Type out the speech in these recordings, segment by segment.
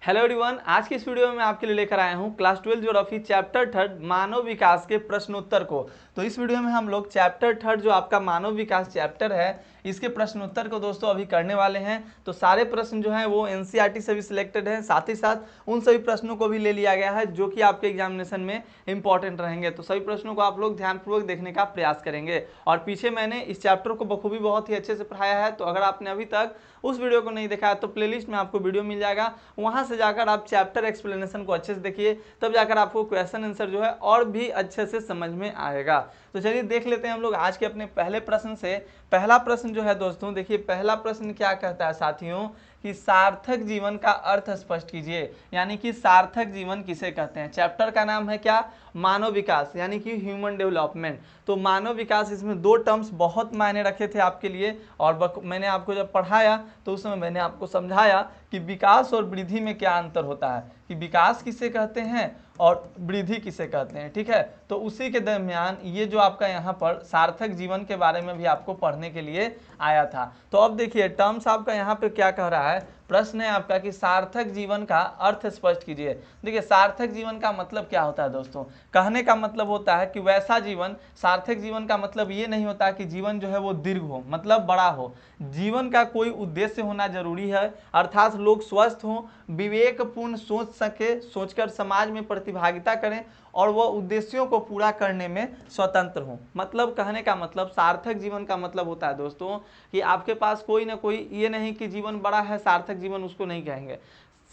Hello everyone, आज की इस वीडियो में मैं आपके लिए लेकर आया हूं क्लास 12 ज्योग्राफी चैप्टर 3 मानव विकास के प्रश्नोत्तर को। तो इस वीडियो में हम लोग चैप्टर 3 जो आपका मानव विकास चैप्टर है इसके प्रश्नोत्तर को दोस्तों अभी करने वाले हैं। तो सारे प्रश्न जो हैं वो एनसीईआरटी से भी सिलेक्टेड है, साथ ही साथ उन सभी प्रश्नों को भी ले लिया गया है जो कि आपके एग्जामिनेशन में इंपॉर्टेंट रहेंगे। तो सभी प्रश्नों को आप लोग ध्यानपूर्वक देखने का प्रयास करेंगे। और पीछे मैंने इस चैप्टर को बखूबी बहुत ही अच्छे से पढ़ाया है, तो अगर आपने अभी तक उस वीडियो को नहीं देखा है तो प्लेलिस्ट में आपको वीडियो मिल जाएगा, वहां से जाकर आप चैप्टर एक्सप्लेनेशन को अच्छे से देखिए, तब जाकर आपको क्वेश्चन आंसर जो है और भी अच्छे से समझ में आएगा। तो चलिए देख लेते हैं हम लोग आज के अपने पहले प्रश्न से। पहला प्रश्न जो है दोस्तों, देखिए पहला प्रश्न क्या कहता है साथियों कि सार्थक जीवन का अर्थ स्पष्ट कीजिए, यानी कि सार्थक जीवन किसे कहते हैं। चैप्टर का नाम है क्या, मानव विकास यानी कि ह्यूमन डेवलपमेंट। तो मानव विकास, इसमें दो टर्म्स बहुत मायने रखे थे आपके लिए, और मैंने आपको जब पढ़ाया तो उस समय मैंने आपको समझाया कि विकास और वृद्धि में क्या अंतर होता है, कि विकास किसे कहते हैं और वृद्धि किसे कहते हैं। ठीक है, तो उसी के दरमियान ये जो आपका यहाँ पर सार्थक जीवन के बारे में भी आपको पढ़ने के लिए आया था। तो अब देखिए टर्म्स आपका यहाँ पे क्या कह रहा है, प्रश्न है आपका कि सार्थक जीवन का अर्थ स्पष्ट कीजिए। देखिए सार्थक जीवन का मतलब क्या होता है दोस्तों, कहने का मतलब होता है कि वैसा जीवन, सार्थक जीवन का मतलब ये नहीं होता कि जीवन जो है वो दीर्घ हो, मतलब बड़ा हो। जीवन का कोई उद्देश्य होना जरूरी है, अर्थात लोग स्वस्थ हों, विवेकपूर्ण सोच सके, सोचकर समाज में प्रतिभागिता करें और वह उद्देश्यों को पूरा करने में स्वतंत्र हों। मतलब कहने का मतलब, सार्थक जीवन का मतलब होता है दोस्तों कि आपके पास कोई ना कोई, ये नहीं कि जीवन बड़ा है सार्थक जीवन उसको नहीं कहेंगे।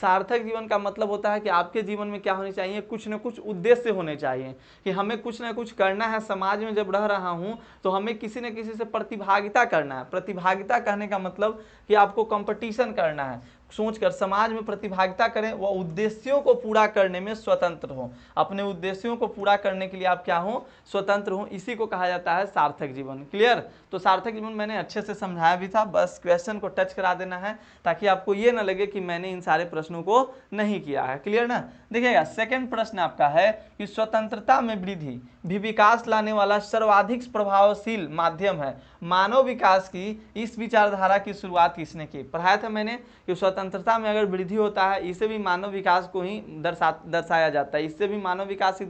सार्थक जीवन का मतलब होता है कि आपके जीवन में क्या होनी चाहिए, कुछ न कुछ उद्देश्य होने चाहिए, कि हमें कुछ ना कुछ करना है। समाज में जब रह रहा हूँ तो हमें किसी न किसी से प्रतिभागिता करना है। प्रतिभागिता कहने का मतलब कि आपको कंपटीशन करना है, सोचकर समाज में प्रतिभागिता करें, वह उद्देश्यों को पूरा करने में स्वतंत्र हो। अपने उद्देश्यों को पूरा करने के लिए आप क्या हो, स्वतंत्र हो। इसी को कहा जाता है सार्थक जीवन। क्लियर। तो सार्थक जीवन मैंने अच्छे से समझाया भी था, बस क्वेश्चन को टच करा देना है ताकि आपको ये ना लगे कि मैंने इन सारे प्रश्नों को नहीं किया है। क्लियर ना। देखिएगा सेकंड प्रश्न आपका है कि स्वतंत्रता में वृद्धि भी विकास लाने वाला सर्वाधिक प्रभावशील माध्यम है। मानव विकास की इस विचारधारा की शुरुआत किसने की। पढ़ाया था मैंने कि स्वतंत्रता में अगर वृद्धि होता है, इसे भी मानव विकास को ही दर्शाया जाता है, इससे भी मानव विकास ही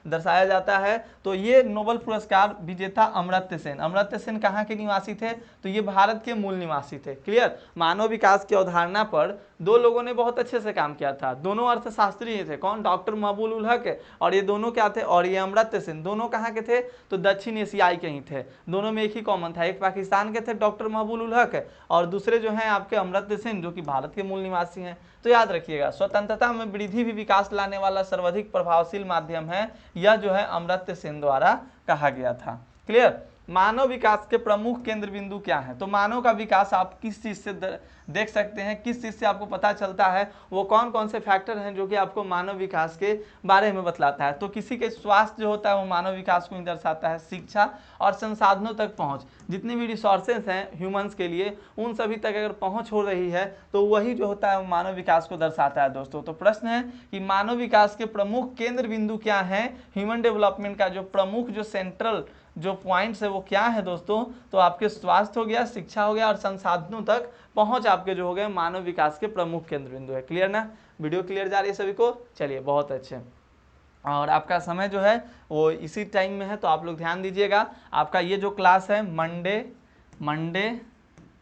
दर्शाया जाता है। तो ये नोबेल पुरस्कार विजेता अमर्त्य सेन, अमर्त्य सेन कहाँ के निवासी थे, तो ये भारत के मूल निवासी थे। क्लियर। मानव विकास की अवधारणा पर दो लोगों ने बहुत अच्छे से काम किया था, दोनों अर्थशास्त्री थे। कौन, डॉक्टर महबूब उल हक, और ये दोनों क्या थे, और ये अमर्त्य सेन, दोनों कहाँ के थे, तो दक्षिण एशियाई के ही थे। दोनों में एक ही कॉमन था, एक पाकिस्तान के थे डॉक्टर महबूब उल हक, और दूसरे जो हैं आपके अमर्त्य सेन जो कि भारत के मूल निवासी हैं। तो याद रखिएगा, स्वतंत्रता में वृद्धि भी विकास लाने वाला सर्वाधिक प्रभावशील माध्यम है, यह जो है अमर्त्य सेन द्वारा कहा गया था। क्लियर। मानव विकास के प्रमुख केंद्र बिंदु क्या है, तो मानव का विकास आप किस चीज से देख सकते हैं, किस चीज से आपको पता चलता है, वो कौन कौन से फैक्टर हैं जो कि आपको मानव विकास के बारे में बतलाता है। तो किसी के स्वास्थ्य जो होता है वो मानव विकास को ही दर्शाता है। शिक्षा और संसाधनों तक पहुंच, जितनी भी रिसोर्सेज हैं ह्यूमंस के लिए, उन सभी तक अगर पहुंच हो रही है तो वही जो होता है वो मानव विकास को दर्शाता है दोस्तों। तो प्रश्न है कि मानव विकास के प्रमुख केंद्र बिंदु क्या है, ह्यूमन डेवलपमेंट का जो प्रमुख जो सेंट्रल जो पॉइंट्स है वो क्या है दोस्तों, तो आपके स्वास्थ्य हो गया, शिक्षा हो गया और संसाधनों तक पहुंच आपके जो हो गए मानव विकास के प्रमुख केंद्र बिंदु है। क्लियर ना। वीडियो क्लियर जा रही है सभी को, चलिए बहुत अच्छे। और आपका समय जो है वो इसी टाइम में है, तो आप लोग ध्यान दीजिएगा। आपका ये जो क्लास है मंडे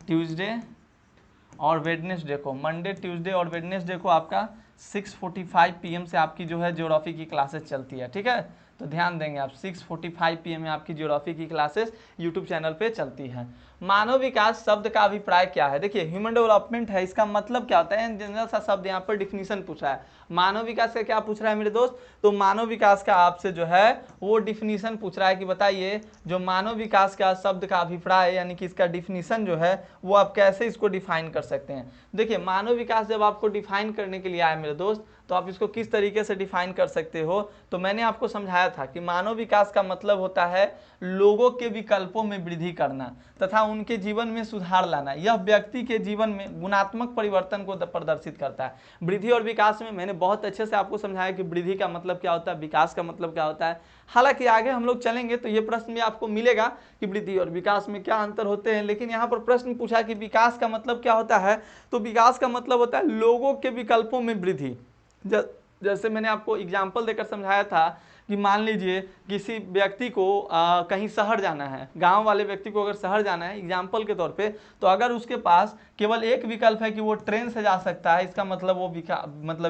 ट्यूसडे और वेडनेसडे को, मंडे ट्यूसडे और वेडनेसडे को आपका 6:45 PM से आपकी जो है ज्योग्राफी की क्लासेस चलती है। ठीक है, तो ध्यान देंगे आप, 6:45 PM में आपकी ज्योग्राफी की क्लासेस यूट्यूब चैनल पे चलती है। मानव विकास शब्द का अभिप्राय क्या है, देखिए ह्यूमन डेवलपमेंट है, इसका मतलब क्या होता है, जनरल सा शब्द यहाँ पर डिफिनीशन पूछ रहा है। मानव विकास का क्या पूछ रहा है मेरे दोस्त, तो मानव विकास का आपसे जो है वो डिफिनीशन पूछ रहा है कि बताइए जो मानव विकास का शब्द का अभिप्राय यानी कि इसका डिफिनीशन जो है वो आप कैसे इसको डिफाइन कर सकते हैं। देखिए मानव विकास जब आपको डिफाइन करने के लिए आए मेरे दोस्त, तो आप इसको किस तरीके से डिफाइन कर सकते हो। तो मैंने आपको समझाया था कि मानव विकास का मतलब होता है लोगों के विकल्पों में वृद्धि करना तथा उनके जीवन में सुधार लाना। यह व्यक्ति के जीवन में गुणात्मक परिवर्तन को प्रदर्शित करता है। वृद्धि और विकास में मैंने बहुत अच्छे से आपको समझाया कि वृद्धि का मतलब क्या होता है, विकास का मतलब क्या होता है। हालांकि आगे हम लोग चलेंगे तो ये प्रश्न भी आपको मिलेगा कि वृद्धि और विकास में क्या अंतर होते हैं, लेकिन यहाँ पर प्रश्न पूछा कि विकास का मतलब क्या होता है, तो विकास का मतलब होता है लोगों के विकल्पों में वृद्धि। जैसे मैंने आपको एग्जाम्पल देकर समझाया था कि मान लीजिए किसी व्यक्ति को कहीं शहर जाना है, गांव वाले व्यक्ति को अगर शहर जाना है एग्जाम्पल के तौर पे, तो अगर उसके पास केवल एक विकल्प है कि वो ट्रेन से जा सकता है, इसका मतलब वो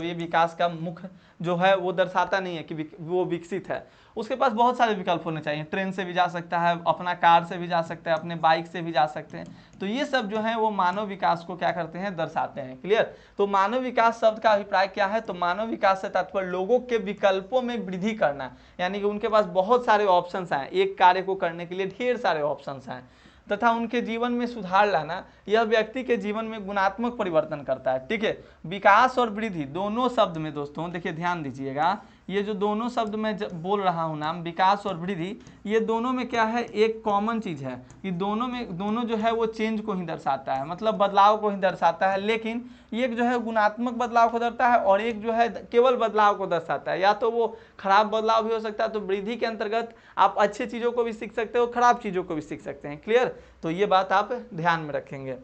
ये विकास का मुख्य जो है वो दर्शाता नहीं है कि वो विकसित है। उसके पास बहुत सारे विकल्प होने चाहिए, ट्रेन से भी जा सकता है, अपना कार से भी जा सकता है, अपने बाइक से भी जा सकते हैं। तो ये सब जो है वो मानव विकास को क्या करते हैं, दर्शाते हैं। क्लियर। तो मानव विकास शब्द का अभिप्राय क्या है, तो मानव विकास से तात्पर्य लोगों के विकल्पों में वृद्धि करना, यानी कि उनके पास बहुत सारे ऑप्शंस हैं, एक कार्य को करने के लिए ढेर सारे ऑप्शंस हैं, तथा उनके जीवन में सुधार लाना। यह व्यक्ति के जीवन में गुणात्मक परिवर्तन करता है। ठीक है। विकास और वृद्धि दोनों शब्द में दोस्तों देखिए ध्यान दीजिएगा, ये जो दोनों शब्द मैं बोल रहा हूँ नाम विकास और वृद्धि, ये दोनों में क्या है, एक कॉमन चीज है कि दोनों जो है वो चेंज को ही दर्शाता है, मतलब बदलाव को ही दर्शाता है। लेकिन एक जो है गुणात्मक बदलाव को दर्शाता है और एक जो है केवल बदलाव को दर्शाता है। या तो वो खराब बदलाव भी हो सकता है, तो वृद्धि के अंतर्गत आप अच्छी चीजों को भी सीख सकते हो, खराब चीजों को भी सीख सकते हैं। क्लियर। तो ये बात आप ध्यान में रखेंगे।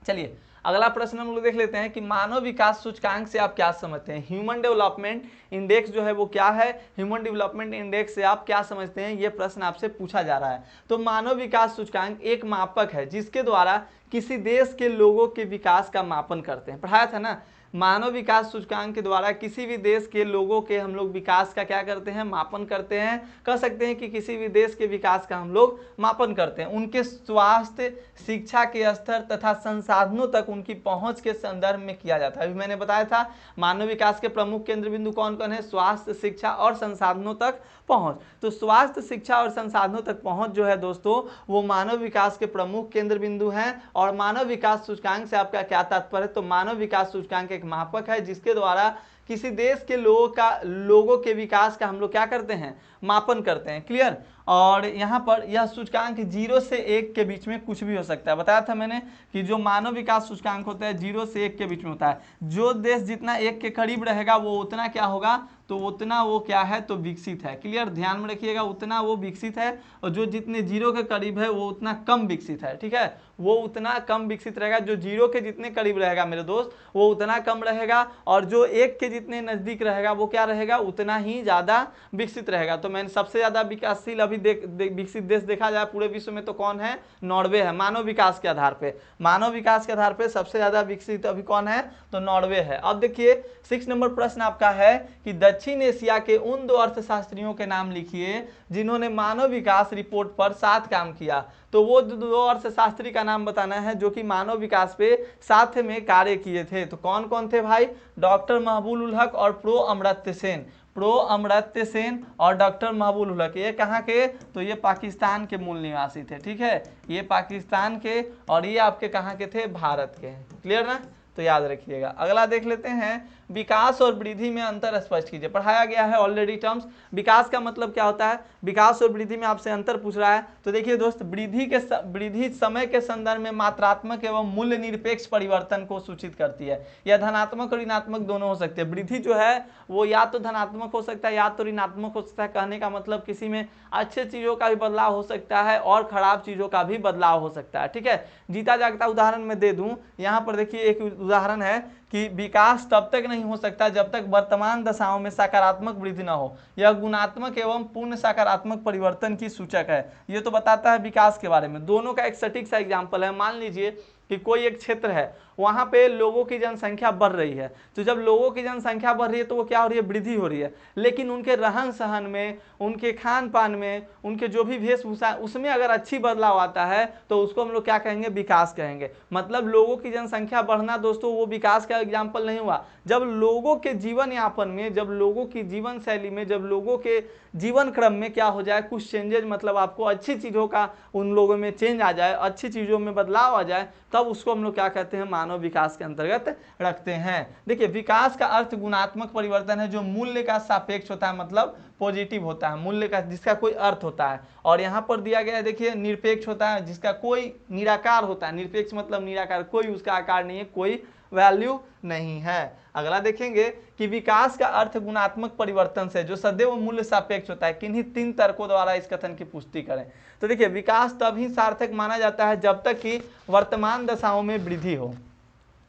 चलिए अगला प्रश्न हम लोग देख लेते हैं कि मानव विकास सूचकांक से आप क्या समझते हैं। ह्यूमन डेवलपमेंट इंडेक्स जो है वो क्या है, ह्यूमन डेवलपमेंट इंडेक्स से आप क्या समझते हैं, ये प्रश्न आपसे पूछा जा रहा है। तो मानव विकास सूचकांक एक मापक है जिसके द्वारा किसी देश के लोगों के विकास का मापन करते हैं। पढ़ाया था ना, मानव विकास सूचकांक के द्वारा किसी भी देश के लोगों के हम लोग विकास का क्या करते हैं, मापन करते हैं। कह सकते हैं कि किसी भी देश के विकास का हम लोग मापन करते हैं। उनके स्वास्थ्य, शिक्षा के स्तर तथा संसाधनों तक उनकी पहुंच के संदर्भ में किया जाता है। अभी मैंने बताया था मानव विकास के प्रमुख केंद्र बिंदु कौन कौन है, स्वास्थ्य, शिक्षा और संसाधनों तक पहुंच। तो स्वास्थ्य, शिक्षा और संसाधनों तक पहुंच जो है दोस्तों वो मानव विकास के प्रमुख केंद्र बिंदु हैं। और मानव विकास सूचकांक से आपका क्या तात्पर्य है, तो मानव विकास सूचकांक एक मापक है जिसके द्वारा किसी देश के लोगों के विकास का हम लोग क्या करते हैं, मापन करते हैं। क्लियर। और यहाँ पर यह सूचकांक 0 से 1 के बीच में कुछ भी हो सकता है। बताया था मैंने कि जो मानव विकास सूचकांक होता है 0 से 1 के बीच में होता है। जो देश जितना 1 के करीब रहेगा वो उतना क्या होगा, तो उतना वो क्या है, तो विकसित है। क्लियर। ध्यान में रखिएगा, उतना वो विकसित है, और जो जितने 0 के करीब है वो उतना कम विकसित है। ठीक है, वो उतना कम विकसित रहेगा। जो 0 के जितने करीब रहेगा मेरे दोस्त वो उतना कम रहेगा, और जो 1 के जितने नजदीक रहेगा वो क्या रहेगा, उतना ही ज्यादा विकसित रहेगा। तो मैंने सबसे ज्यादा विकासशील अभी विकसित देश देखा जाए पूरे विश्व में तो कौन है, नॉर्वे है। मानव विकास के आधार पे, मानव विकास के आधार पे सबसे ज्यादा विकसित अभी कौन है, तो नॉर्वे है। अब देखिए 6 नंबर प्रश्न आपका है कि दक्षिण एशिया के उन 2 अर्थशास्त्रियों के नाम लिखिए जिन्होंने मानव विकास रिपोर्ट पर साथ काम किया। तो वो 2 अर्थशास्त्री का नाम बताना है जो कि मानव विकास पे साथ में कार्य किए थे। तो कौन कौन थे भाई, डॉक्टर महबूब उल हक और प्रो अमर्त्य सेन। प्रो अमर्त्य सेन और डॉक्टर महबूब उल हक, ये कहाँ के, तो ये पाकिस्तान के मूल निवासी थे। ठीक है, ये पाकिस्तान के और ये आपके कहाँ के थे, भारत के। क्लियर ना, तो याद रखिएगा। अगला देख लेते हैं, विकास और वृद्धि में अंतर स्पष्ट कीजिए। पढ़ाया गया है ऑलरेडी टर्म्स। विकास का मतलब क्या होता है, विकास और वृद्धि में आपसे अंतर पूछ रहा है। तो देखिए दोस्त, वृद्धि समय के संदर्भ में मात्रात्मक एवं मूल्य निरपेक्ष परिवर्तन को सूचित करती है। यह धनात्मक और ऋणात्मक दोनों हो सकते हैं। वृद्धि जो है वो या तो धनात्मक हो सकता है या तो ऋणात्मक हो सकता है। कहने का मतलब किसी में अच्छे चीजों का भी बदलाव हो सकता है और खराब चीजों का भी बदलाव हो सकता है। ठीक है, जीता जागता उदाहरण मैं दे दूं। यहाँ पर देखिए एक उदाहरण है कि विकास तब तक नहीं हो सकता जब तक वर्तमान दशाओं में सकारात्मक वृद्धि न हो। यह गुणात्मक एवं पूर्ण सकारात्मक परिवर्तन की सूचक है। ये तो बताता है विकास के बारे में। दोनों का एक सटीक सा एग्जाम्पल है। मान लीजिए कि कोई एक क्षेत्र है, वहां पे लोगों की जनसंख्या बढ़ रही है। तो जब लोगों की जनसंख्या बढ़ रही है तो वो क्या हो रही है, वृद्धि हो रही है। लेकिन उनके रहन सहन में, उनके खान पान में, उनके जो भी वेशभूषा है उसमें अगर अच्छी बदलाव आता है तो उसको हम लोग क्या कहेंगे, विकास कहेंगे। मतलब लोगों की जनसंख्या बढ़ना दोस्तों वो विकास का एग्जाम्पल नहीं हुआ। जब लोगों के जीवन यापन में, जब लोगों की जीवन शैली में, जब लोगों के जीवन क्रम में क्या हो जाए, कुछ चेंजेज, मतलब आपको अच्छी चीजों का उन लोगों में चेंज आ जाए, अच्छी चीजों में बदलाव आ जाए, तब उसको हम लोग क्या कहते हैं, मानव विकास के अंतर्गत रखते हैं। देखिए विकास का अर्थ गुणात्मक परिवर्तन है जो मूल्य का सापेक्ष होता है, मतलब पॉजिटिव होता है, मूल्य का जिसका कोई अर्थ होता है। और यहाँ पर दिया गया है देखिए निरपेक्ष होता है जिसका कोई निराकार होता है, निरपेक्ष मतलब निराकार, कोई उसका आकार नहीं है, कोई वैल्यू नहीं है। अगला देखेंगे कि विकास का अर्थ गुणात्मक परिवर्तन से जो सदैव मूल्य सापेक्ष होता है, किन्हीं 3 तर्कों द्वारा इस कथन की पुष्टि करें। तो देखिए विकास तभी सार्थक माना जाता है जब तक कि वर्तमान दशाओं में वृद्धि हो,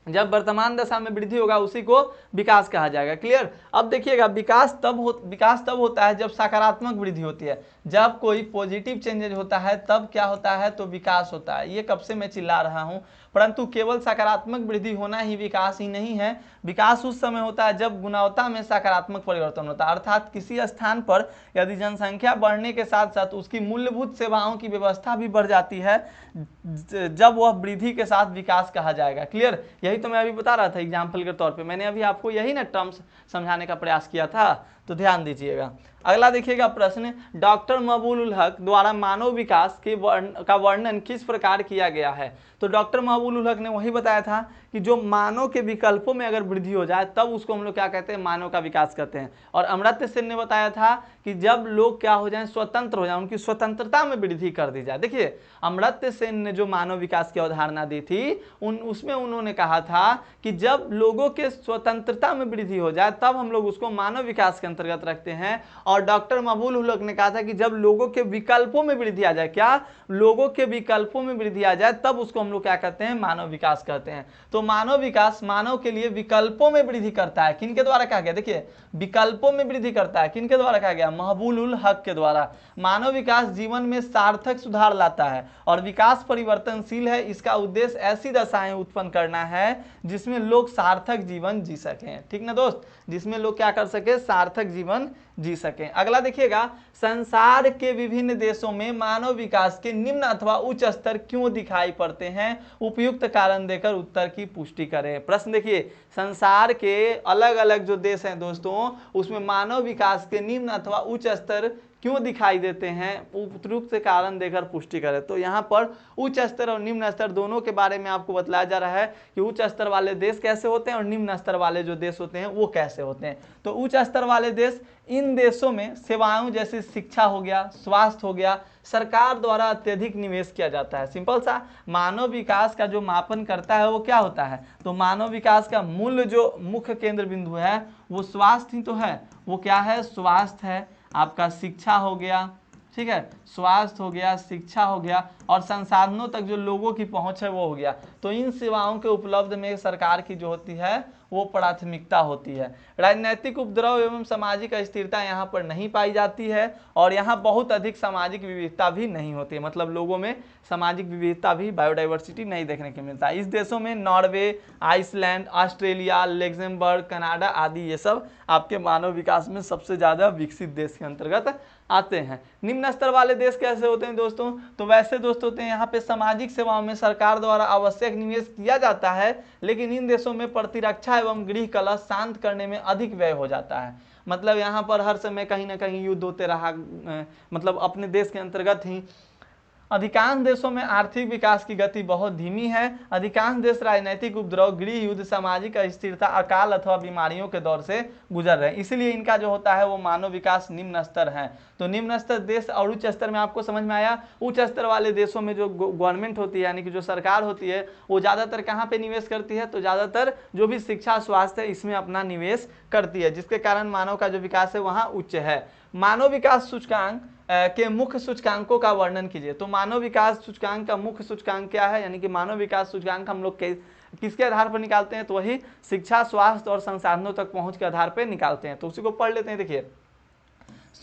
जब वर्तमान दशा में वृद्धि होगा उसी को विकास कहा जाएगा। क्लियर। अब देखिएगा विकास तब होता है जब सकारात्मक वृद्धि होती है, जब कोई पॉजिटिव चेंजेज होता है तब क्या होता है, तो विकास होता है। ये कब से मैं चिल्ला रहा हूं, परंतु केवल सकारात्मक वृद्धि होना ही विकास ही नहीं है। विकास उस समय होता है जब गुणवत्ता में सकारात्मक परिवर्तन होता है, अर्थात किसी स्थान पर यदि जनसंख्या बढ़ने के साथ साथ उसकी मूलभूत सेवाओं की व्यवस्था भी बढ़ जाती है, जब वह वृद्धि के साथ विकास कहा जाएगा। क्लियर। यही तो मैं अभी बता रहा था एग्जाम्पल के तौर पे, मैंने अभी आपको यही ना टर्म्स समझाने का प्रयास किया था, तो ध्यान दीजिएगा। अगला देखिएगा प्रश्न, डॉक्टर महबूब उल हक द्वारा मानव विकास का वर्णन किस प्रकार किया गया है। तो डॉक्टर महबूब उल हक ने वही बताया था कि जो मानव के विकल्पों में अगर वृद्धि हो जाए तब उसको हम लोग क्या कहते हैं, मानव का विकास कहते हैं। और अमर्त्य सेन ने बताया था कि जब लोग क्या हो जाएं, स्वतंत्र हो जाए, उनकी स्वतंत्रता में वृद्धि कर दी जाए। देखिए अमर्त्य सेन ने जो मानव विकास की अवधारणा दी थी उसमें उन्होंने कहा था कि जब लोगों के स्वतंत्रता में वृद्धि हो जाए तब हम लोग उसको मानव विकास के अंतर्गत रखते हैं। और डॉक्टर महबूब उल हक ने कहा था कि जब लोगों के विकल्पों में वृद्धि आ जाए, क्या, लोगों के विकल्पों में वृद्धि आ जाए तब उसको हम लोग क्या कहते हैं, मानव विकास कहते हैं। तो मानव विकास मानव के लिए विकल्पों में वृद्धि करता है, किनके द्वारा कहा गया, देखिए विकल्पों में वृद्धि करता है, किनके द्वारा कहा गया, महबूब उल हक के द्वारा। मानव विकास जीवन में सार्थक सुधार लाता है और विकास परिवर्तनशील है। इसका उद्देश्य ऐसी दशाएं उत्पन्न करना है जिसमें लोग सार्थक जीवन जी सकें। ठीक ना दोस्त, जिसमें लोग क्या कर सके, सार्थक जीवन जी सकें। अगला देखिएगा, संसार के विभिन्न देशों में मानव विकास के निम्न अथवा उच्च स्तर क्यों दिखाई पड़ते हैं, उपयुक्त कारण देकर उत्तर की पुष्टि करें। प्रश्न देखिए, संसार के अलग अलग जो देश हैं दोस्तों, उसमें मानव विकास के निम्न अथवा उच्च स्तर क्यों दिखाई देते हैं, उपयुक्त कारण देकर पुष्टि करें। तो यहाँ पर उच्च स्तर और निम्न स्तर दोनों के बारे में आपको बतलाया जा रहा है कि उच्च स्तर वाले देश कैसे होते हैं और निम्न स्तर वाले जो देश होते हैं वो कैसे होते हैं। तो उच्च स्तर वाले देश, इन देशों में सेवाओं जैसे शिक्षा हो गया, स्वास्थ्य हो गया, सरकार द्वारा अत्यधिक निवेश किया जाता है। सिंपल सा, मानव विकास का जो मापन करता है वो क्या होता है, तो मानव विकास का मूल जो मुख्य केंद्र बिंदु है वो स्वास्थ्य ही तो है। वो क्या है, स्वास्थ्य है, आपका शिक्षा हो गया, ठीक है, स्वास्थ्य हो गया, शिक्षा हो गया और संसाधनों तक जो लोगों की पहुंच है वो हो गया। तो इन सेवाओं के उपलब्ध में सरकार की जो होती है वो प्राथमिकता होती है। राजनीतिक उपद्रव एवं सामाजिक अस्थिरता यहाँ पर नहीं पाई जाती है और यहाँ बहुत अधिक सामाजिक विविधता भी नहीं होती है, मतलब लोगों में सामाजिक विविधता भी, बायोडाइवर्सिटी नहीं देखने को मिलता है। इस देशों में Norway, Iceland, Australia, Luxembourg, Canada आदि ये सब आपके मानव विकास में सबसे ज़्यादा विकसित देश के अंतर्गत आते हैं। निम्न स्तर वाले देश कैसे होते हैं दोस्तों, तो वैसे दोस्त होते हैं यहाँ पे सामाजिक सेवाओं में सरकार द्वारा आवश्यक निवेश किया जाता है, लेकिन इन देशों में प्रतिरक्षा एवं गृह कलह शांत करने में अधिक व्यय हो जाता है। मतलब यहाँ पर हर समय कहीं ना कहीं युद्ध होते रहा, मतलब अपने देश के अंतर्गत ही। अधिकांश देशों में आर्थिक विकास की गति बहुत धीमी है। अधिकांश देश राजनीतिक उपद्रव, गृह युद्ध, सामाजिक अस्थिरता, अकाल अथवा बीमारियों के दौर से गुजर रहे हैं, इसलिए इनका जो होता है वो मानव विकास निम्न स्तर है। तो निम्न स्तर देश और उच्च स्तर में आपको समझ में आया। उच्च स्तर वाले देशों में जो गवर्नमेंट होती है, यानी कि जो सरकार होती है, वो ज़्यादातर कहाँ पे निवेश करती है, तो ज़्यादातर जो भी शिक्षा, स्वास्थ्य है इसमें अपना निवेश करती है, जिसके कारण मानव का जो विकास है वहाँ उच्च है। मानव विकास सूचकांक के मुख्य सूचकांकों का वर्णन कीजिए। तो मानव विकास सूचकांक का मुख्य सूचकांक क्या है, यानी कि मानव विकास सूचकांक हम लोग किसके आधार पर निकालते हैं, तो वही शिक्षा, स्वास्थ्य और संसाधनों तक पहुंच के आधार पर निकालते हैं। तो उसी को पढ़ लेते हैं। देखिए,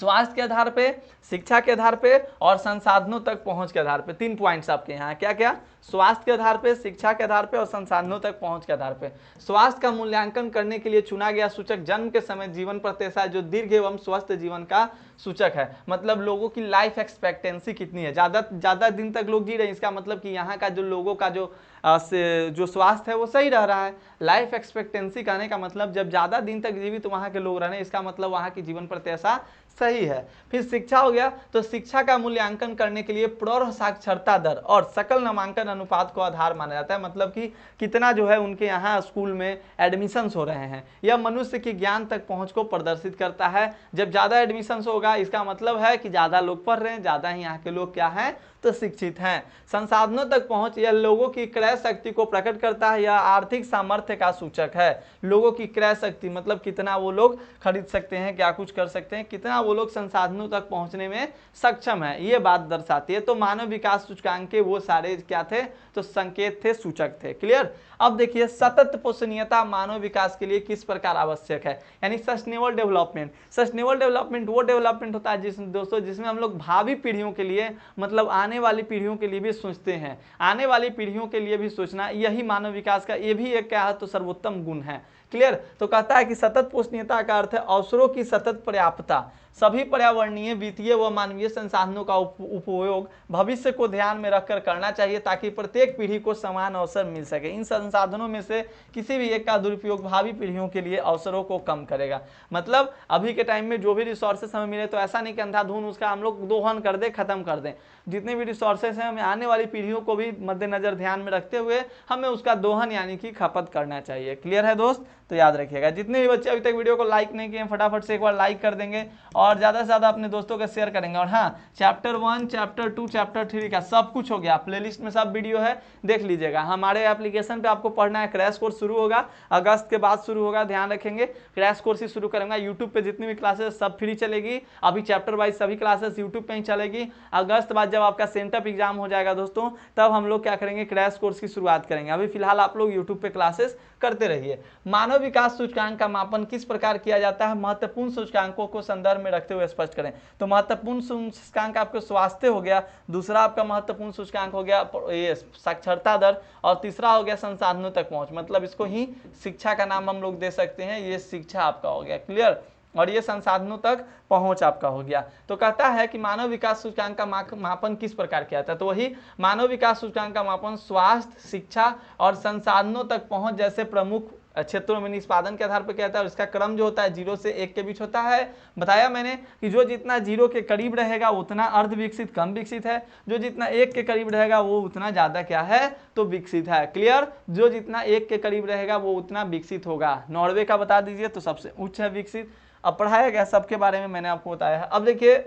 स्वास्थ्य के आधार पे, शिक्षा के आधार पे और संसाधनों तक पहुंच के आधार पे, 3 पॉइंट्स आपके यहाँ क्या क्या, स्वास्थ्य के आधार पे, शिक्षा के आधार पे और संसाधनों तक पहुंच के आधार पे। स्वास्थ्य का मूल्यांकन करने के लिए चुना गया सूचक जन्म के समय जीवन प्रत्याशा जो दीर्घ एवं स्वस्थ जीवन का सूचक है। मतलब लोगों की लाइफ एक्सपेक्टेंसी कितनी है, ज़्यादा दिन तक लोग जी रहे हैं, इसका मतलब कि यहाँ का जो लोगों का जो स्वास्थ्य है वो सही रह रहा है। लाइफ एक्सपेक्टेंसी कहने का मतलब जब ज़्यादा दिन तक जीवित वहाँ के लोग रह रहे हैं, इसका मतलब वहाँ की जीवन प्रत्याशा सही है। फिर शिक्षा हो गया, तो शिक्षा का मूल्यांकन करने के लिए प्रौढ़ साक्षरता दर और सकल नामांकन अनुपात को आधार माना जाता है, मतलब कि कितना जो है उनके यहाँ स्कूल में एडमिशन्स हो रहे हैं। यह मनुष्य की ज्ञान तक पहुंच को प्रदर्शित करता है। जब ज़्यादा एडमिशन्स होगा इसका मतलब है कि ज़्यादा लोग पढ़ रहे हैं, ज़्यादा ही यहाँ के लोग क्या हैं तो शिक्षित हैं। संसाधनों तक पहुंच यह लोगों की क्रय शक्ति को प्रकट करता है, यह आर्थिक सामर्थ्य का सूचक है। लोगों की क्रय शक्ति मतलब कितना वो लोग खरीद सकते हैं, क्या कुछ कर सकते हैं, कितना वो लोग संसाधनों तक पहुंचने में सक्षम है, ये बात दर्शाती है। तो मानव विकास सूचकांक के वो सारे क्या थे तो संकेत थे, सूचक थे। क्लियर। अब देखिए सतत पोषणीयता मानव विकास के लिए किस प्रकार आवश्यक है, यानी सस्टेनेबल डेवलपमेंट। सस्टेनेबल डेवलपमेंट वो डेवलपमेंट होता है दोस्तों जिसमें हम लोग भावी पीढ़ियों के लिए मतलब आने वाली पीढ़ियों के लिए भी सोचते हैं, आने वाली पीढ़ियों के लिए भी सोचना, यही मानव विकास का ये भी एक क्या है तो सर्वोत्तम गुण है। क्लियर। तो कहता है कि सतत पोषणीयता का अर्थ है अवसरों की सतत पर्याप्तता, सभी पर्यावरणीय, वित्तीय व मानवीय संसाधनों का उपयोग भविष्य को ध्यान में रखकर करना चाहिए ताकि प्रत्येक पीढ़ी को समान अवसर मिल सके। इन संसाधनों में से किसी भी एक का दुरुपयोग भावी पीढ़ियों के लिए अवसरों को कम करेगा। मतलब अभी के टाइम में जो भी रिसोर्सेस हमें मिले तो ऐसा नहीं कि अंधाधुन उसका हम लोग दोहन कर दें, खत्म कर दें। जितने भी रिसोर्सेस हैं हमें आने वाली पीढ़ियों को भी मद्देनजर ध्यान में रखते हुए हमें उसका दोहन यानी कि खपत करना चाहिए। क्लियर है दोस्त। तो याद रखिएगा जितने भी बच्चे अभी तक वीडियो को लाइक नहीं किए फटाफट से एक बार लाइक कर देंगे और ज़्यादा से ज़्यादा अपने दोस्तों के शेयर करेंगे। और हाँ, चैप्टर 1, चैप्टर 2, चैप्टर 3 का सब कुछ हो गया, प्लेलिस्ट में सब वीडियो है, देख लीजिएगा। हमारे एप्लीकेशन पे आपको पढ़ना है, क्रैश कोर्स शुरू होगा अगस्त के बाद शुरू होगा, ध्यान रखेंगे। क्रैश कोर्स ही शुरू करूंगा। यूट्यूब पे जितनी भी क्लासेस सब फ्री चलेगी, अभी चैप्टर वाइज सभी क्लासेस यूट्यूब पे ही चलेगी। अगस्त बाद जब आपका सेंटअप एग्जाम हो जाएगा दोस्तों तब हम लोग क्या करेंगे क्रैश कोर्स की शुरुआत करेंगे। अभी फिलहाल आप लोग यूट्यूब पे क्लासेस करते रहिए। मानव विकास सूचकांक का मापन किस प्रकार किया जाता है, महत्वपूर्ण सूचकांकों को संदर्भ में रखते हुए स्पष्ट करें। तो महत्वपूर्ण सूचकांक आपका स्वास्थ्य हो गया, दूसरा आपका महत्वपूर्ण सूचकांक हो गया ये साक्षरता दर, और तीसरा हो गया संसाधनों तक पहुंच, मतलब इसको ही शिक्षा का नाम हम लोग दे सकते हैं, ये शिक्षा आपका हो गया। क्लियर। और ये संसाधनों तक पहुंच आपका हो गया। तो कहता है कि मानव विकास सूचकांक का मापन किस प्रकार किया जाता है, तो वही मानव विकास सूचकांक का मापन स्वास्थ्य, शिक्षा और संसाधनों तक पहुंच जैसे प्रमुख क्षेत्रों में निष्पादन के आधार पर क्या होता है और इसका क्रम जो होता है 0 से 1 के बीच होता है। बताया मैंने कि जो जितना 0 के करीब रहेगा उतना अर्ध विकसित कम विकसित है, जो जितना 1 के करीब रहेगा वो उतना ज्यादा क्या है तो विकसित है। क्लियर। जो जितना 1 के करीब रहेगा वो उतना विकसित होगा। नॉर्वे का बता दीजिए तो सबसे उच्च है विकसित। अब पढ़ाया गया सबके बारे में मैंने आपको बताया है। अब देखिए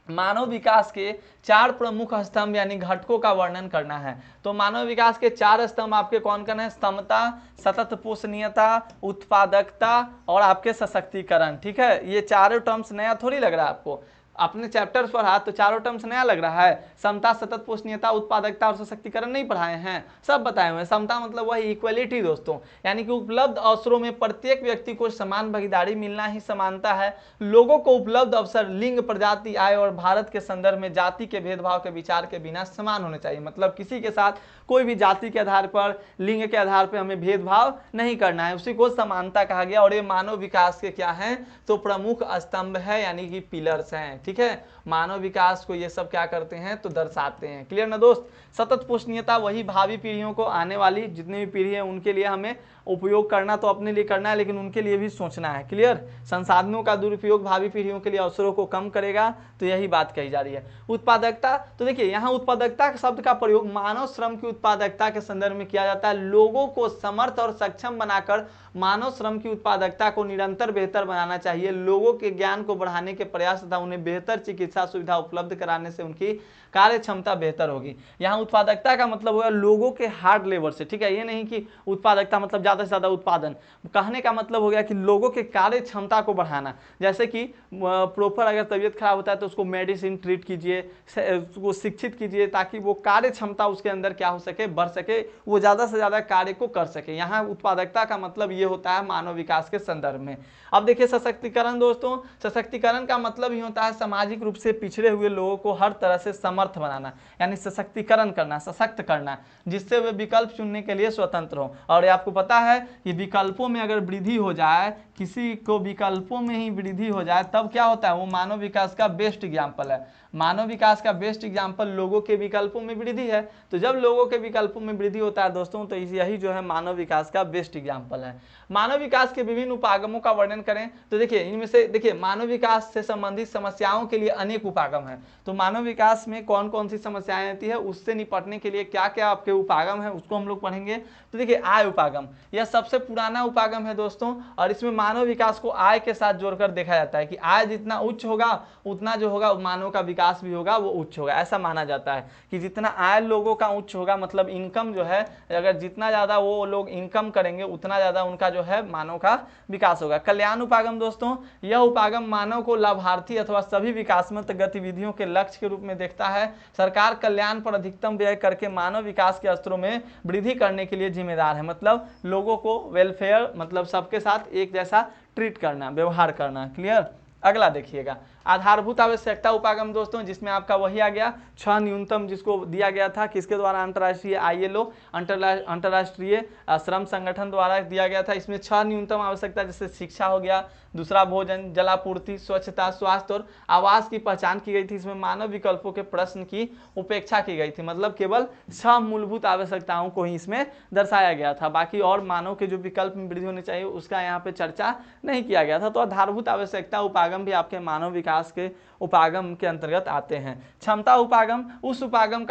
मानव विकास के 4 प्रमुख स्तंभ यानी घटकों का वर्णन करना है। तो मानव विकास के 4 स्तंभ आपके कौन कौन है, क्षमता, सतत पोषणीयता, उत्पादकता और आपके सशक्तिकरण। ठीक है, ये चारों टर्म्स नया थोड़ी लग रहा है आपको, अपने चैप्टर्स पढ़ा तो चारों टर्म्स नया लग रहा है। समता, सतत पोषणीयता, उत्पादकता और सशक्तिकरण नहीं पढ़ाए हैं, सब बताए हुए हैं। समता मतलब वही इक्वलिटी दोस्तों, यानी कि उपलब्ध अवसरों में प्रत्येक व्यक्ति को समान भागीदारी मिलना ही समानता है। लोगों को उपलब्ध अवसर लिंग, प्रजाति, आय और भारत के संदर्भ में जाति के भेदभाव के विचार के बिना समान होने चाहिए। मतलब किसी के साथ कोई भी जाति के आधार पर, लिंग के आधार पर हमें भेदभाव नहीं करना है, उसी को समानता कहा गया। और ये मानव विकास के क्या हैं तो प्रमुख स्तंभ है यानी कि पिलर्स हैं। ठीक है, मानव विकास को ये सब क्या करते हैं तो दर्शाते हैं। क्लियर ना दोस्त। सतत पोषणीयता वही भावी पीढ़ियों को, आने वाली जितनी भी पीढ़ी है उनके लिए हमें उपयोग करना तो अपने लिए करना है लेकिन उनके लिए भी सोचना है। क्लियर। संसाधनों का दुरुपयोग भावी पीढ़ियों के लिए अवसरों को कम करेगा, तो यही बात कही जा रही है। उत्पादकता, तो देखिए यहाँ उत्पादकता शब्द का प्रयोग मानव श्रम की उत्पादकता के संदर्भ में किया जाता है। लोगों को समर्थ और सक्षम बनाकर मानव श्रम की उत्पादकता को निरंतर बेहतर बनाना चाहिए। लोगों के ज्ञान को बढ़ाने के प्रयास तथा उन्हें बेहतर चिकित्सा सुविधा उपलब्ध कराने से उनकी कार्य क्षमता बेहतर होगी। यहाँ उत्पादकता का मतलब होगा लोगों के हार्ड लेबर से। ठीक है, ये नहीं कि उत्पादकता मतलब ज्यादा से ज्यादा उत्पादन, कहने का मतलब हो गया कि लोगों के कार्य क्षमता को बढ़ाना। जैसे कि प्रॉपर अगर तबीयत खराब होता है तो उसको मेडिसिन ट्रीट कीजिए, उसको शिक्षित कीजिए ताकि वो कार्य क्षमता उसके अंदर क्या हो सके, बढ़ सके, वो ज्यादा से ज्यादा कार्य को कर सके। यहाँ उत्पादकता का मतलब ये होता है मानव विकास के संदर्भ में। अब देखिए सशक्तिकरण दोस्तों, सशक्तिकरण का मतलब ही होता है सामाजिक रूप से पिछड़े हुए लोगों को हर तरह से समर्थ बनाना, यानी सशक्तिकरण करना, सशक्त करना, जिससे वे विकल्प चुनने के लिए स्वतंत्र हो। और ये आपको पता है कि विकल्पों में अगर वृद्धि हो जाए, किसी को विकल्पों में ही वृद्धि हो जाए तब क्या होता है, वो मानव विकास का बेस्ट एग्जाम्पल है। मानव विकास का बेस्ट एग्जाम्पल लोगों के विकल्पों में वृद्धि है। तो जब लोगों के विकल्पों में वृद्धि होता है दोस्तों तो यही जो है मानव विकास का बेस्ट एग्जाम्पल है। मानव विकास के विभिन्न उपागमों का वर्णन करें तो देखिए इनमें से देखिए मानव विकास से संबंधित समस्याओं के लिए अनेक उपागम हैं। तो मानव विकास में कौन कौन सी समस्याएं आती है, उससे निपटने के लिए क्या क्या आपके उपागम है उसको हम लोग पढ़ेंगे। तो देखिए आय उपागम, यह सबसे पुराना उपागम है दोस्तों, और इसमें मानव विकास को आय के साथ जोड़कर देखा जाता है कि आय जितना उच्च होगा उतना जो होगा मानव का विकास भी होगा वो उच्च होगा। ऐसा माना जाता है कि जितना आय लोगों का उच्च होगा, मतलब इनकम जो है, अगर जितना ज़्यादा वो लोग इनकम करेंगे उतना ज़्यादा उनका जो है मानव का विकास होगा। कल्याण उपागम दोस्तों, यह उपागम मानव को लाभार्थी अथवा सभी विकासात्मक गतिविधियों के लक्ष्य के रूप में देखता है। सरकार कल्याण पर अधिकतम व्यय करके मानव विकास के स्तरों में वृद्धि करने के लिए जिम्मेदार है। मतलब लोगों को वेलफेयर, मतलब सबके साथ एक जैसा ट्रीट करना, व्यवहार करना। क्लियर। अगला देखिएगा आधारभूत आवश्यकता उपागम दोस्तों, जिसमें आपका वही आ गया 6 न्यूनतम, जिसको दिया गया था किसके द्वारा, अंतर्राष्ट्रीय ILO अंतर्राष्ट्रीय श्रम संगठन द्वारा दिया गया था। इसमें 6 न्यूनतम आवश्यकता, जैसे शिक्षा हो गया, दूसरा भोजन, जलापूर्ति, स्वच्छता, स्वास्थ्य और आवास की पहचान की गई थी। इसमें मानव विकल्पों के प्रश्न की उपेक्षा की गई थी, मतलब केवल 6 मूलभूत आवश्यकताओं को ही इसमें दर्शाया गया था, बाकी और मानव के जो विकल्प में वृद्धि होनी चाहिए उसका यहाँ पे चर्चा नहीं किया गया था। तो आधारभूत आवश्यकता उपागम भी आपके मानव विकास के उपागम के अंतर्गत आते हैं। क्षमता उपागम, इस उपागम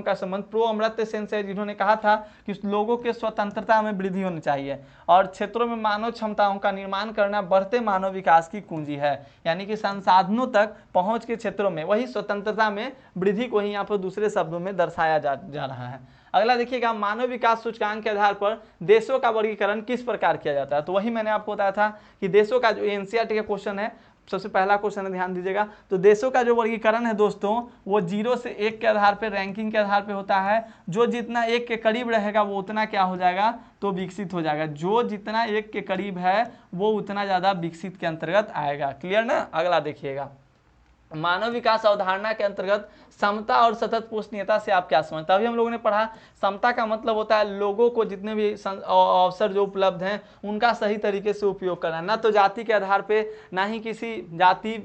का संबंध प्रो अमर्त्य सेन से, जिन्होंने कहा था कि लोगों के स्वतंत्रता में वृद्धि होनी चाहिए और क्षेत्रों में मानव क्षमताओं का निर्माण करना बढ़ते मानव विकास की कुंजी है। यानी कि संसाधनों तक पहुंच के क्षेत्रों में वही स्वतंत्रता में वृद्धि को ही यहाँ पर दूसरे शब्दों में दर्शाया जा रहा है। अगला देखिएगा मानव विकास सूचकांक के आधार पर देशों का वर्गीकरण किस प्रकार किया जाता है। तो वही मैंने आपको बताया था कि देशों का जो NCERT का क्वेश्चन है, सबसे पहला क्वेश्चन है, ध्यान दीजिएगा। तो देशों का जो वर्गीकरण है दोस्तों वो 0 से 1 के आधार पे, रैंकिंग के आधार पे होता है। जो जितना 1 के करीब रहेगा वो उतना क्या हो जाएगा, तो विकसित हो जाएगा। जो जितना 1 के करीब है वो उतना ज़्यादा विकसित के अंतर्गत आएगा। क्लियर ना। अगला देखिएगा मानव विकास अवधारणा के अंतर्गत समता और सतत पोषणीयता से आप क्या समझते हैं। अभी हम लोगों ने पढ़ा समता का मतलब होता है लोगों को जितने भी अवसर जो उपलब्ध हैं उनका सही तरीके से उपयोग करना, ना तो जाति के आधार पे, ना ही किसी जाति,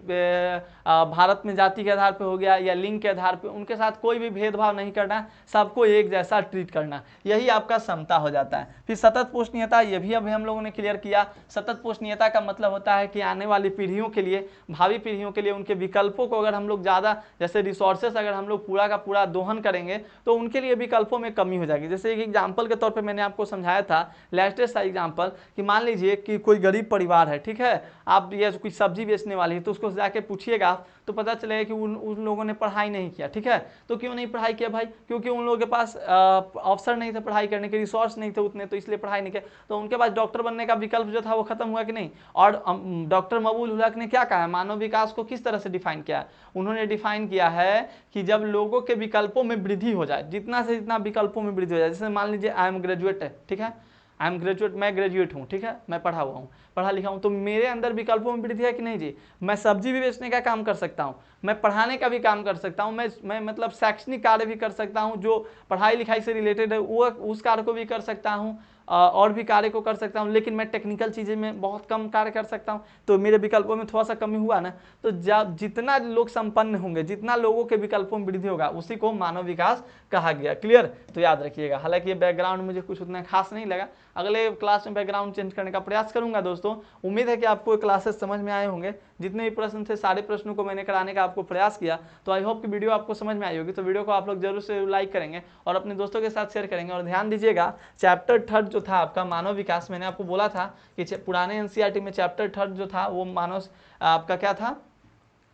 भारत में जाति के आधार पे हो गया या लिंग के आधार पे, उनके साथ कोई भी भेदभाव नहीं करना, सबको एक जैसा ट्रीट करना, यही आपका समता हो जाता है। फिर सतत पोषणीयता, ये भी अभी हम लोगों ने क्लियर किया। सतत पोषणीयता का मतलब होता है कि आने वाली पीढ़ियों के लिए, भावी पीढ़ियों के लिए उनके विकल्पों को अगर हम लोग ज़्यादा, जैसे रिसोर्सेस अगर हम लोग पूरा का पूरा दोहन करेंगे तो उनके लिए विकल्पों में कमी हो जाएगी। जैसे एक एग्जाम्पल के तौर पे मैंने आपको समझाया था, लेटेस्ट एग्जाम्पल, कि मान लीजिए कि कोई गरीब परिवार है, ठीक है, आप ये कोई सब्जी बेचने वाली है, तो उसको जाके पूछिएगा तो पता चलेगा कि उन लोगों ने पढ़ाई नहीं किया। ठीक है, तो क्यों नहीं पढ़ाई किया भाई, क्योंकि उन लोगों के पास अवसर नहीं थे पढ़ाई करने के, रिसोर्स नहीं थे उतने, तो इसलिए पढ़ाई नहीं किया। तो उनके पास डॉक्टर बनने का विकल्प जो था वो खत्म हुआ कि नहीं। और डॉक्टर मकबूल उल हक ने क्या कहा है, मानव विकास को किस तरह से डिफाइन किया है, उन्होंने डिफाइन किया है कि जब लोगों के विकल्पों में वृद्धि हो जाए, जितना से जितना विकल्पों में वृद्धि हो जाए। जैसे मान लीजिए आई एम ग्रेजुएट है, ठीक है, आई एम ग्रेजुएट, मैं ग्रेजुएट हूँ, ठीक है, मैं पढ़ा हुआ हूँ, पढ़ा लिखा हूँ, तो मेरे अंदर विकल्पों में वृद्धि है कि नहीं जी। मैं सब्जी भी बेचने का काम कर सकता हूँ, मैं पढ़ाने का भी काम कर सकता हूँ, मैं मतलब शैक्षणिक कार्य भी कर सकता हूँ, जो पढ़ाई लिखाई से रिलेटेड है वो उस कार्य को भी कर सकता हूँ, और भी कार्य को कर सकता हूँ, लेकिन मैं टेक्निकल चीज़ें में बहुत कम कार्य कर सकता हूँ, तो मेरे विकल्पों में थोड़ा सा कमी हुआ ना। तो जब जितना लोग संपन्न होंगे, जितना लोगों के विकल्पों में वृद्धि होगा, उसी को मानव विकास कहा गया। क्लियर, तो याद रखिएगा। हालांकि ये बैकग्राउंड मुझे कुछ उतना खास नहीं लगा, अगले क्लास में बैकग्राउंड चेंज करने का प्रयास करूंगा दोस्तों। उम्मीद है कि आपको क्लासेस समझ में आए होंगे, जितने भी प्रश्न थे सारे प्रश्नों को मैंने कराने का आपको प्रयास किया, तो आई होप कि वीडियो आपको समझ में आई होगी। तो वीडियो को आप लोग जरूर से लाइक करेंगे और अपने दोस्तों के साथ शेयर करेंगे। और ध्यान दीजिएगा, चैप्टर 3 जो था आपका मानव विकास, मैंने आपको बोला था कि पुराने NCERT में चैप्टर 3 जो था वो मानव आपका क्या था,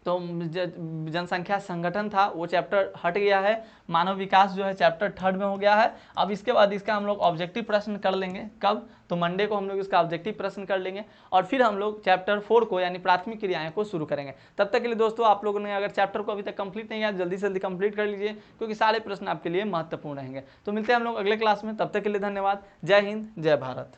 तो जनसंख्या संगठन था, वो चैप्टर हट गया है। मानव विकास जो है चैप्टर 3 में हो गया है। अब इसके बाद इसका हम लोग ऑब्जेक्टिव प्रश्न कर लेंगे। कब, तो मंडे को हम लोग इसका ऑब्जेक्टिव प्रश्न कर लेंगे और फिर हम लोग चैप्टर 4 को यानी प्राथमिक क्रियाएं को शुरू करेंगे। तब तक के लिए दोस्तों, आप लोगों ने अगर चैप्टर को अभी तक कंप्लीट नहीं किया, जल्दी से जल्दी कंप्लीट कर लीजिए, क्योंकि सारे प्रश्न आपके लिए महत्वपूर्ण रहेंगे। तो मिलते हैं हम लोग अगले क्लास में, तब तक के लिए धन्यवाद। जय हिंद, जय भारत।